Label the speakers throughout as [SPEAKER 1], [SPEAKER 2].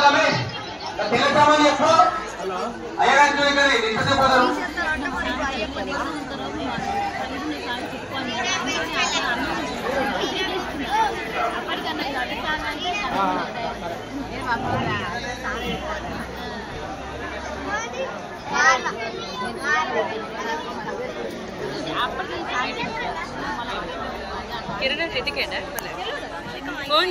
[SPEAKER 1] రమేష్ తెలంగాణ ఎప్పుడు అయ్యగారు ఇంతసేపు
[SPEAKER 2] किरण ऋतिकेना फोन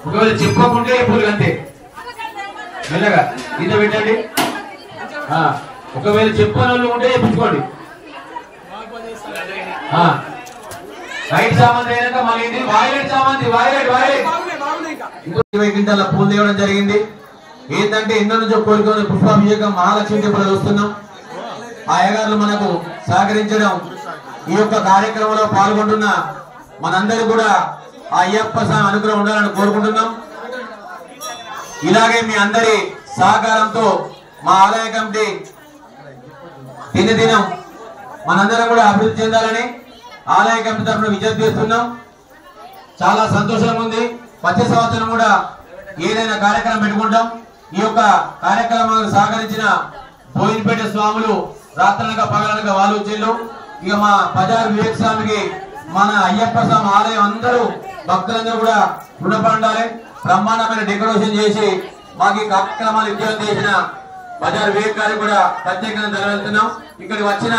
[SPEAKER 2] ఒకవేళ చెప్పుకోకుంటే పూలు అంతే మెల్లగా ఇంత పెట్టండి. ఒకవేళ చెప్పని వాళ్ళు ఉంటే చెప్పించుకోండి. రైట్ సామంతి అయినాక మళ్ళీ వాయిలెట్ సామంతి వాయిలెట్ 20 క్వింటాల పూలు తేవడం జరిగింది. ఏంటంటే ఎన్నో నుంచో కోరిక పుష్పాభిషేకం మహాలక్ష్మి టెంపుల్ వస్తున్నాం. ఆ అయ్యగారులు మనకు సహకరించడం, ఈ యొక్క కార్యక్రమంలో పాల్గొంటున్న మనందరూ కూడా ఆ అయ్యప్ప అనుగ్రహం ఉండాలని కోరుకుంటున్నాం. ఇలాగే మీ అందరి సహకారంతో మా ఆలయ కమిటీ దినదినం మనందరం కూడా అభివృద్ధి చెందాలని ఆలయ కమిటీ తరఫున విజ్ఞప్తి చేస్తున్నాం. చాలా సంతోషంగా ఉంది. వచ్చే సంవత్సరం కూడా ఏదైనా కార్యక్రమం పెట్టుకుంటాం. ఈ యొక్క కార్యక్రమానికి సహకరించిన బోయినపేట స్వాములు రాత్రనక పగలనక వాళ్ళు చెల్లు. ఇక మా బజార్ వివేక్ స్వామికి మన అయ్యప్ప స్వామి ఆలయం అందరూ భక్తులందరూ కూడా రుణపడాలి. బ్రహ్మాండమైన డెకరేషన్ చేసి మాకు ఈ కార్యక్రమాలు విజయం చేసిన బజార్ వివేక్ గారికి కూడా ప్రత్యేకంగా ధన్యవాదాలు. ఇక్కడికి వచ్చిన